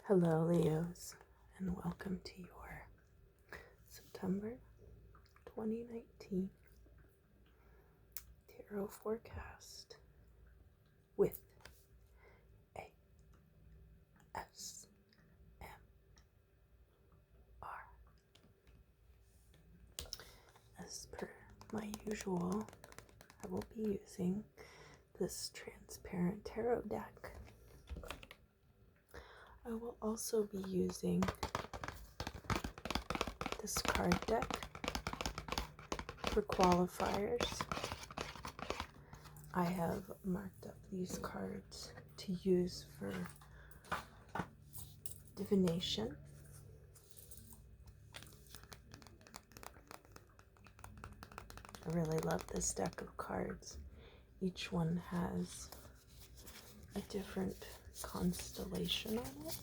Hello, Leos, and welcome to your September 2019 Tarot Forecast with ASMR. As per my usual, I will be using this transparent tarot deck. I will also be using this card deck for qualifiers. I have marked up these cards to use for divination. I really love this deck of cards. Each one has a different constellation on it,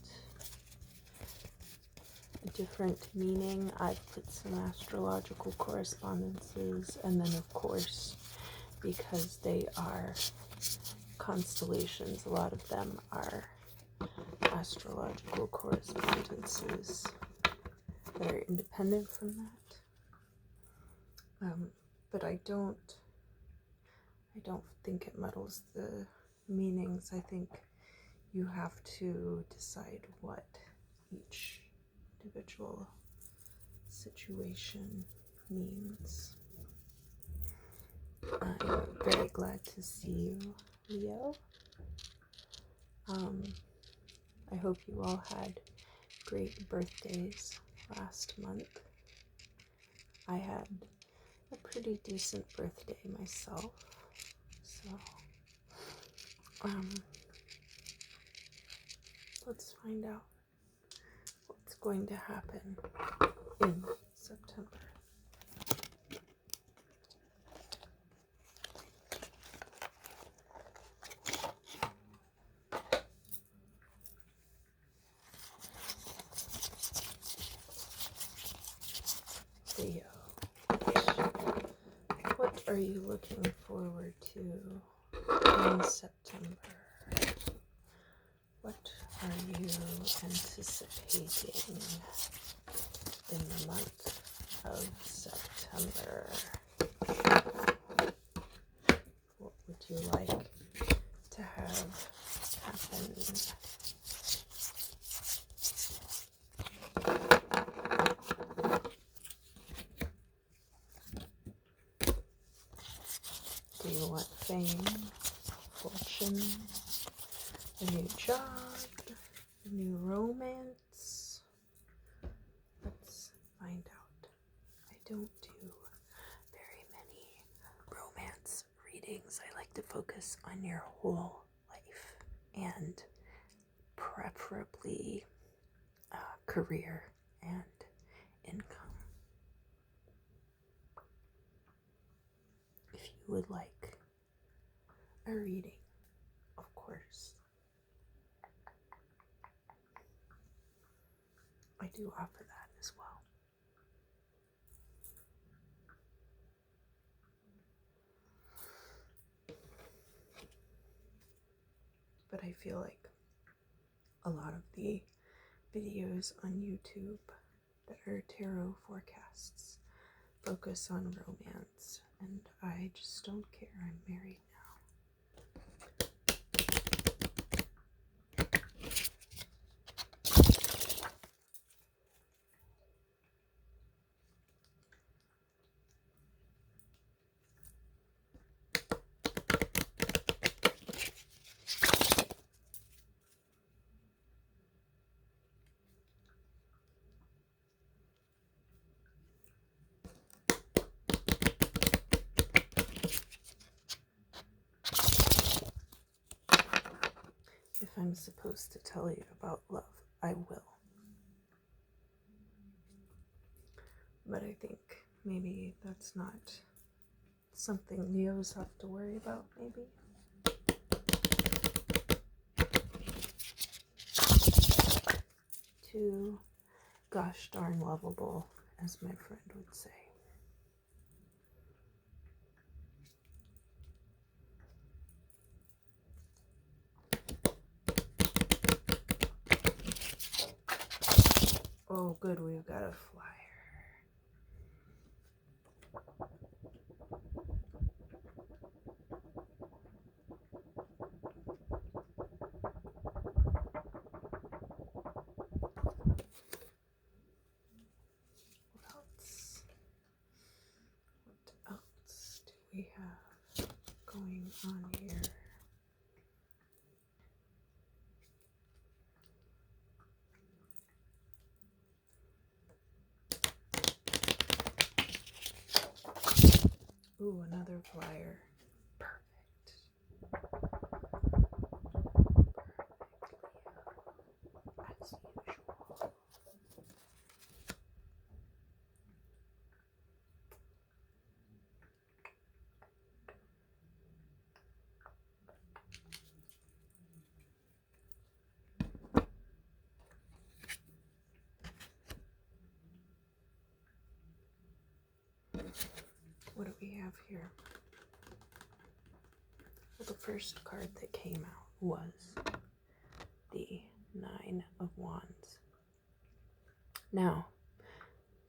a different meaning. I've put some astrological correspondences, and then of course, because they are constellations, a lot of them are astrological correspondences that are independent from that. But I don't think it muddles the meanings. I think you have to decide what each individual situation means. I'm very glad to see you, Leo. I hope you all had great birthdays last month. I had a pretty decent birthday myself, so let's find out what's going to happen in September. Leo, what are you looking forward to in September? What are you anticipating in the month of September? What would you like to have happen? Do you want fame, fortune, a new job, a new romance? Let's find out. I don't do very many romance readings. I like to focus on your whole life and preferably career and income. If you would like a reading, of course, I do offer that as well. But I feel like a lot of the videos on YouTube that are tarot forecasts focus on romance, and I just don't care. I'm married now. If I'm supposed to tell you about love, I will. But I think maybe that's not something Leos have to worry about, maybe. Too gosh darn lovable, as my friend would say. Oh, good, we've got a flyer. What else? What else do we have going on here? Ooh, another flyer. Perfect. As usual. What do we have here? Well, the first card that came out was the Nine of Wands. Now,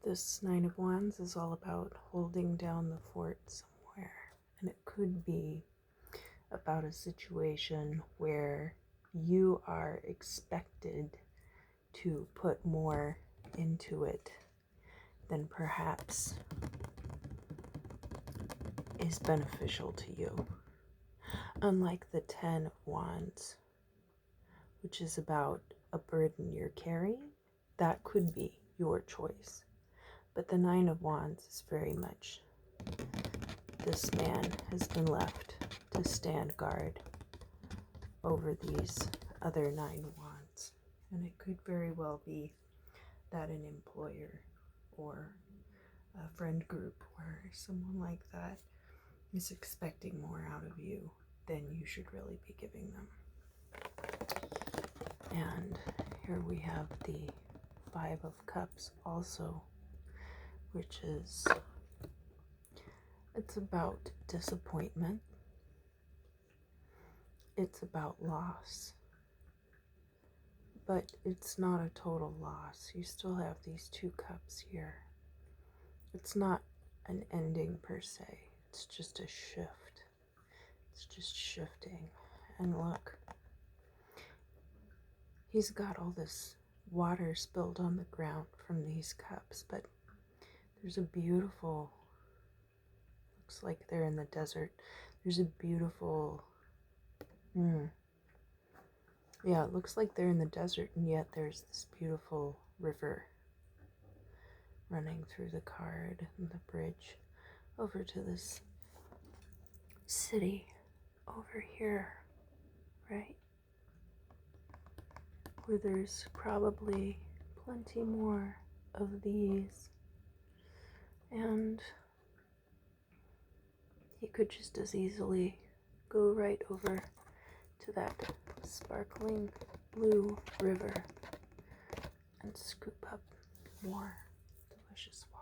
this Nine of Wands is all about holding down the fort somewhere, and it could be about a situation where you are expected to put more into it than perhaps is beneficial to you. Unlike the Ten of Wands, which is about a burden you're carrying, that could be your choice. But the Nine of Wands is very much, this man has been left to stand guard over these other 9 wands. And it could very well be that an employer or a friend group or someone like that is expecting more out of you than you should really be giving them. And here we have the Five of Cups also, which is, it's about disappointment. It's about loss. But it's not a total loss. You still have these 2 cups here. It's not an ending per se. It's just a shift. It's just shifting. And look, he's got all this water spilled on the ground from these cups, but there's a beautiful, looks like they're in the desert. There's a beautiful, yeah, it looks like they're in the desert, and yet there's this beautiful river running through the card and the bridge over to this city over here, right? Where there's probably plenty more of these. And he could just as easily go right over to that sparkling blue river and scoop up more delicious water.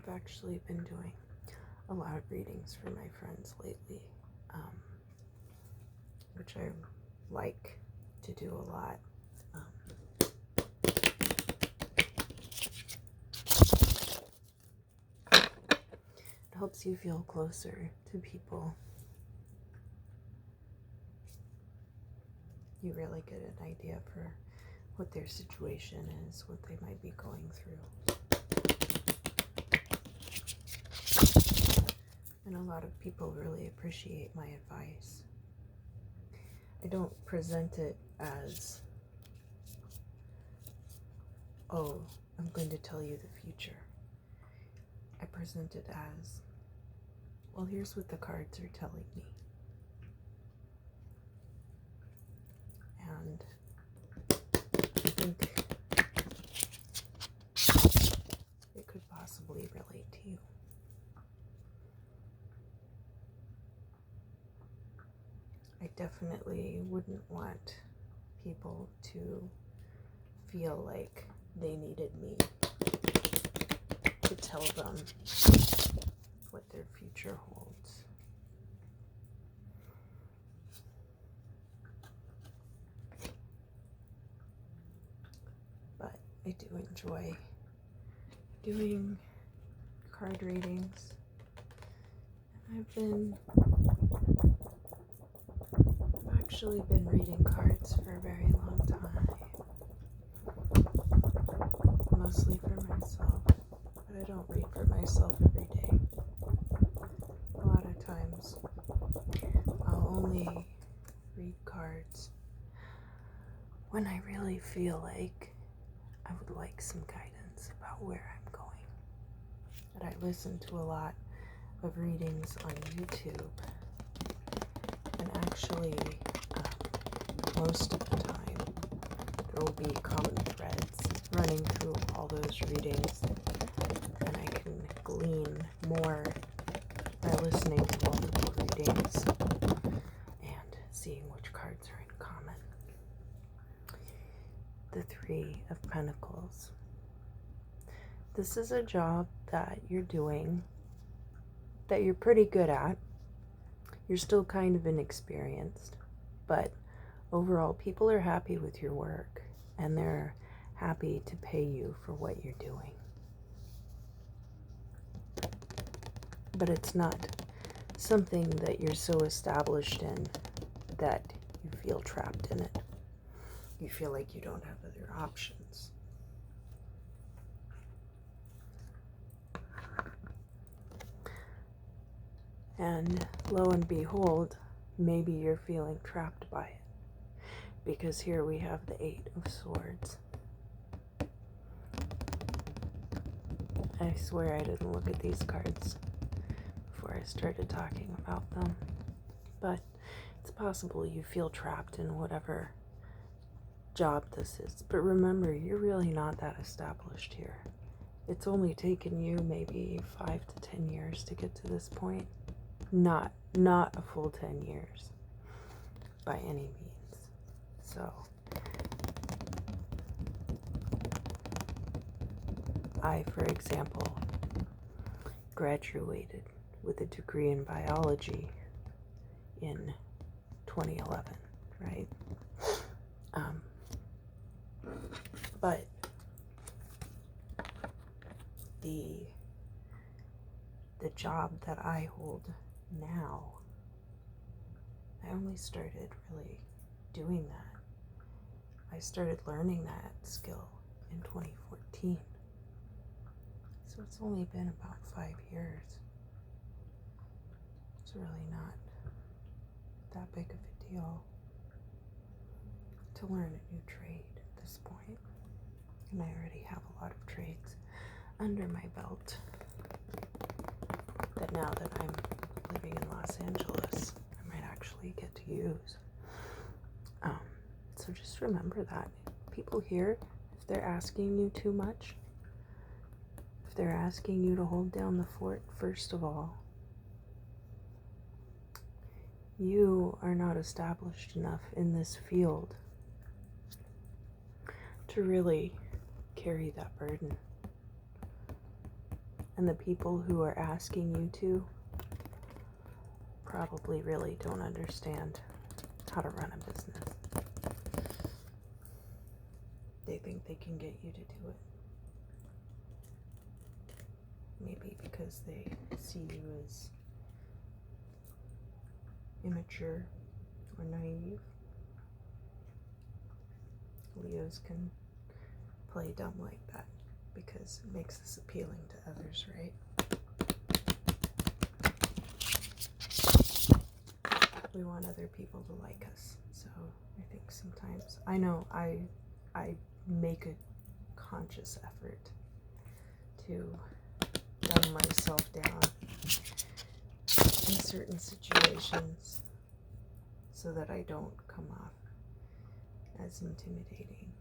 I've actually been doing a lot of readings for my friends lately, which I like to do a lot. It helps you feel closer to people. You really get an idea for what their situation is, what they might be going through. And a lot of people really appreciate my advice. I don't present it as, oh, I'm going to tell you the future. I present it as, well, here's what the cards are telling me. and I think it could possibly relate to you. I definitely wouldn't want people to feel like they needed me to tell them what their future holds. But I do enjoy doing card readings. I've actually been reading cards for a very long time. Mostly for myself, but I don't read for myself every day. A lot of times I'll only read cards when I really feel like I would like some guidance about where I'm going. But I listen to a lot of readings on YouTube, and actually most of the time there will be common threads running through all those readings, and I can glean more by listening to multiple readings and seeing which cards are in common. The Three of Pentacles. This is a job that you're doing, that you're pretty good at. You're still kind of inexperienced, but overall people are happy with your work and they're happy to pay you for what you're doing. But it's not something that you're so established in that you feel trapped in it. You feel like you don't have other options. And lo and behold, maybe you're feeling trapped by it. Because here we have the Eight of Swords. I swear I didn't look at these cards before I started talking about them. But it's possible you feel trapped in whatever job this is. But remember, you're really not that established here. It's only taken you maybe 5 to 10 years to get to this point. Not a full 10 years by any means. So I, for example, graduated with a degree in biology in 2011, right? But the job that I hold now, I only started really doing that. I started learning that skill in 2014. So it's only been about 5 years. It's really not that big of a deal to learn a new trade at this point. And I already have a lot of trades under my belt that now that I'm living in Los Angeles, I might actually get to use. So just remember that. People here, if they're asking you too much, if they're asking you to hold down the fort, first of all, you are not established enough in this field to really carry that burden. And the people who are asking you to probably really don't understand how to run a business. They think they can get you to do it. Maybe because they see you as immature or naive. Leos can play dumb like that because it makes us appealing to others, right? We want other people to like us. So I think sometimes, I know I make a conscious effort to dumb myself down in certain situations so that I don't come off as intimidating.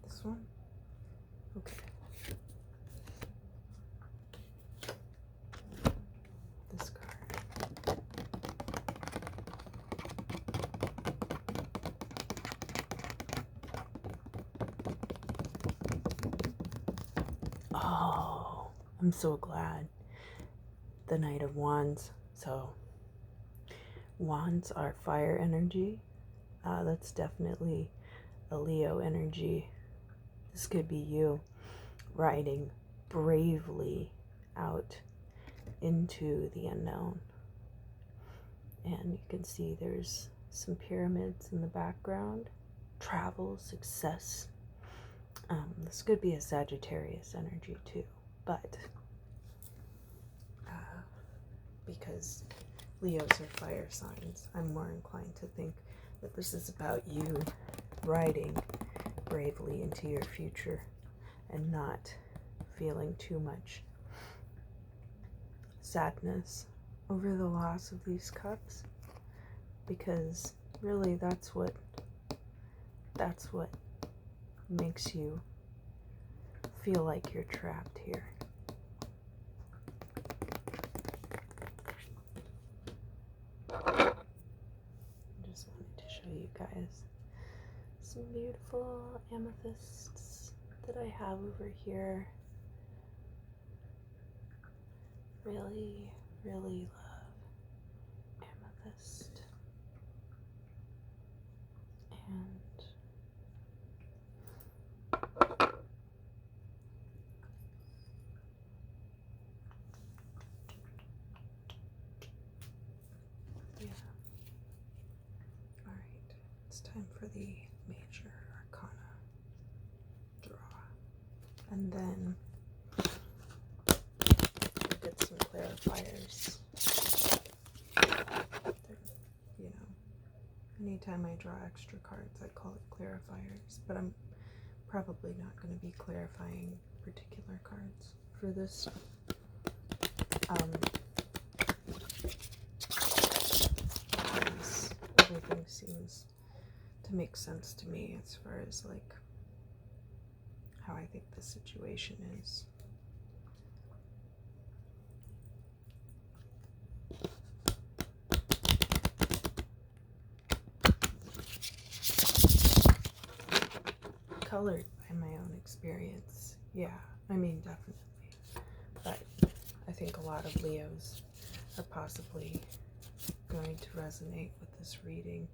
This one? Okay. This card. Oh, I'm so glad. The Knight of Wands. So, wands are fire energy. That's definitely a Leo energy. This could be you riding bravely out into the unknown. And you can see there's some pyramids in the background. Travel, success. This could be a Sagittarius energy too, but because Leos are fire signs, I'm more inclined to think that this is about you riding bravely into your future and not feeling too much sadness over the loss of these cups, because really that's what makes you feel like you're trapped here. I just wanted to show you guys some beautiful amethysts that I have over here. Really, really love amethyst. And yeah. Alright, it's time for the major arcana draw. And then we'll get some clarifiers. You know, anytime I draw extra cards, I call it clarifiers, but I'm probably not going to be clarifying particular cards for this. Because everything seems to make sense to me as far as like how I think the situation is. Colored by my own experience. Yeah, I mean, definitely. But I think a lot of Leos are possibly going to resonate with this reading.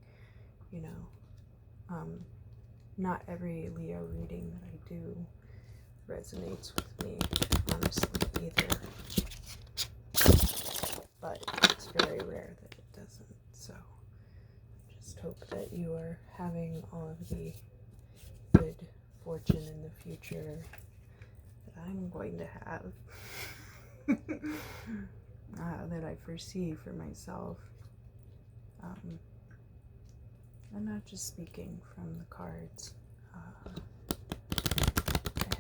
You know, not every Leo reading that I do resonates with me, honestly, either. But it's very rare that it doesn't. So just hope that you are having all of the good fortune in the future that I'm going to have, that I foresee for myself. I'm not just speaking from the cards. I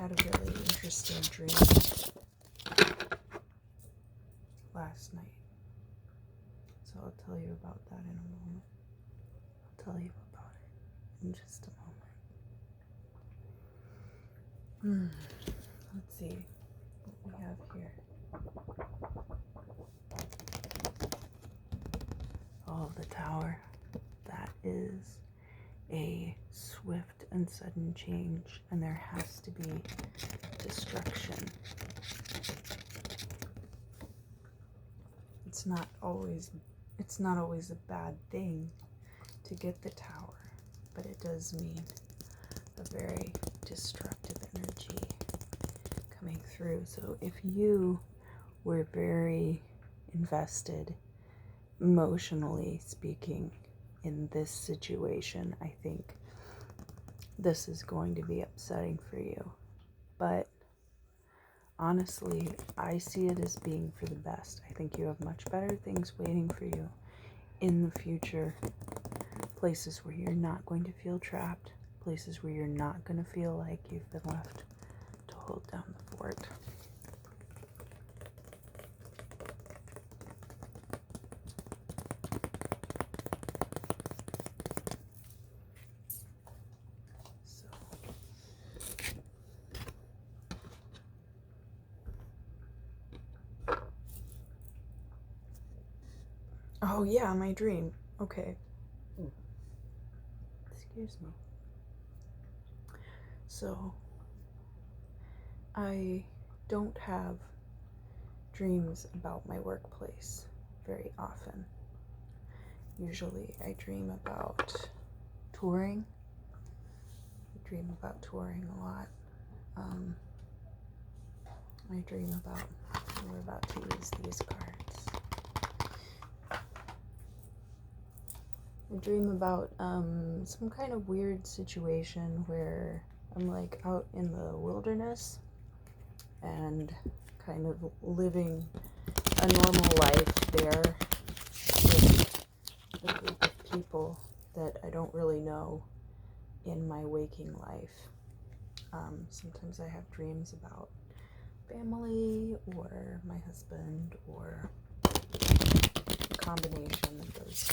had a really interesting dream last night, so I'll tell you about that in a moment. I'll tell you about it in just a moment. Let's see what we have here. Oh, the Tower. That is a swift and sudden change, and there has to be destruction. It's not always a bad thing to get the Tower, but it does mean a very destructive energy coming through. So if you were very invested, emotionally speaking, in this situation, I think this is going to be upsetting for you. But honestly, I see it as being for the best. I think you have much better things waiting for you in the future. Places where you're not going to feel trapped. Places where you're not going to feel like you've been left to hold down the fort. for it. Oh yeah, my dream. Okay. Excuse me. So, I don't have dreams about my workplace very often. Usually I dream about touring. I dream about touring a lot. I dream about, we're about to use these cards. I dream about some kind of weird situation where I'm like out in the wilderness and kind of living a normal life there with a group of people that I don't really know in my waking life. Sometimes I have dreams about family or my husband or a combination of those.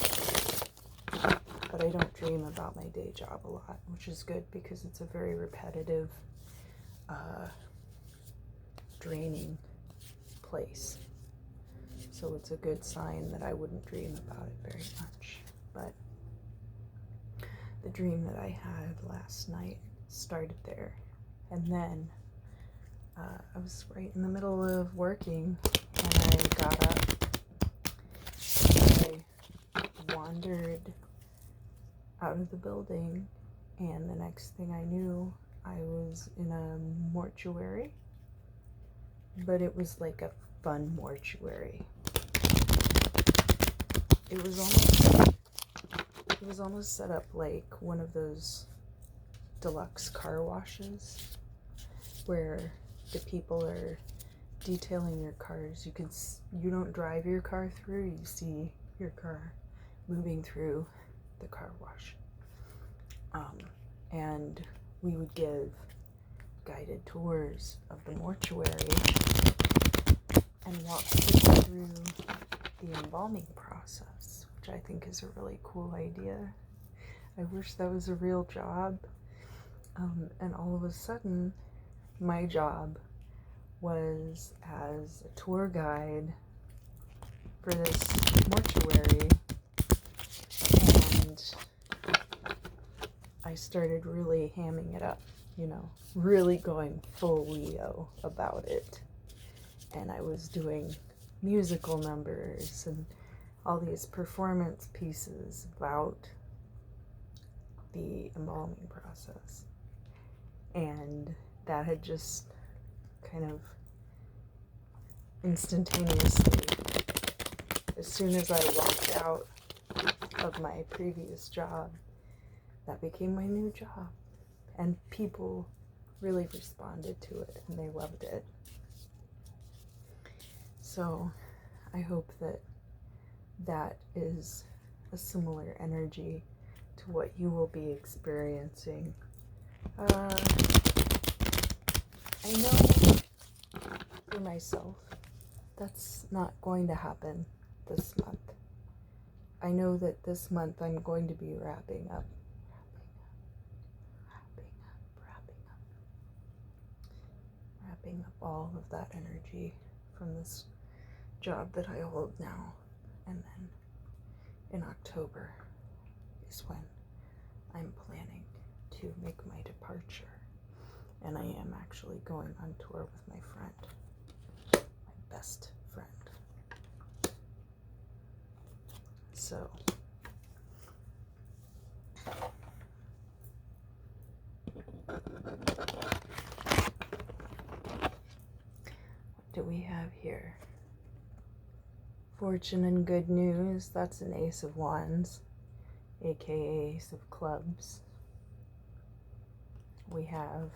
But I don't dream about my day job a lot, which is good because it's a very repetitive, draining place. So it's a good sign that I wouldn't dream about it very much. But the dream that I had last night started there. And then I was right in the middle of working and I got up. I wandered out of the building, and the next thing I knew, I was in a mortuary, but it was like a fun mortuary. It was almost set up like one of those deluxe car washes where the people are detailing your cars. You don't drive your car through, you see your car moving through the car wash. And we would give guided tours of the mortuary and walk people through the embalming process, which I think is a really cool idea. I wish that was a real job. And all of a sudden, my job was as a tour guide for this mortuary, and I started really hamming it up, really going full Leo about it. And I was doing musical numbers and all these performance pieces about the embalming process. And that had just kind of instantaneously, as soon as I walked out of my previous job, that became my new job. And people really responded to it and they loved it. So I hope that that is a similar energy to what you will be experiencing. I know for myself that's not going to happen this month. I know that this month I'm going to be wrapping up all of that energy from this job that I hold now. And then in October is when I'm planning to make my departure. And I am actually going on tour with my friend, my best friend. So what do we have here? Fortune and good news. That's an Ace of Wands, aka Ace of Clubs. We have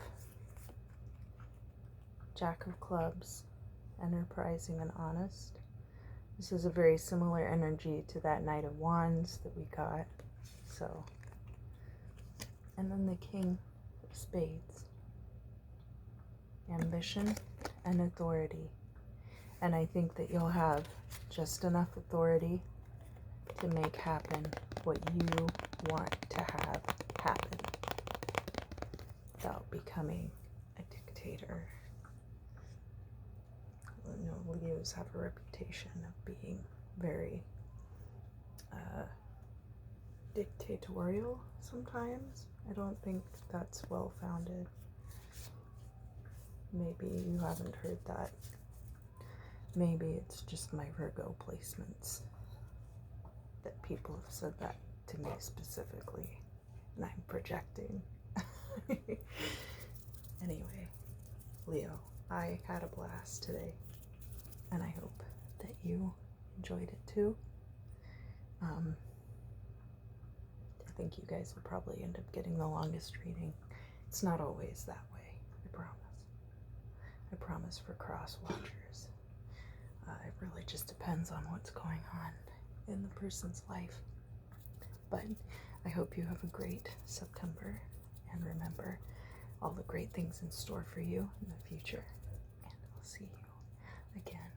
Jack of Clubs, enterprising and honest. This is a very similar energy to that Knight of Wands that we got. So, and then the King of Spades. ambition, and authority. And I think that you'll have just enough authority to make happen what you want to have happen without becoming a dictator. You know, Leos have a reputation of being very dictatorial sometimes. I don't think that's well founded. Maybe you haven't heard that. Maybe it's just my Virgo placements that people have said that to me specifically, and I'm projecting. Anyway, Leo, I had a blast today, and I hope that you enjoyed it too. I think you guys will probably end up getting the longest reading. It's not always that way, I promise. I promise for cross watchers. It really just depends on what's going on in the person's life. But I hope you have a great September, and remember all the great things in store for you in the future. And I'll see you again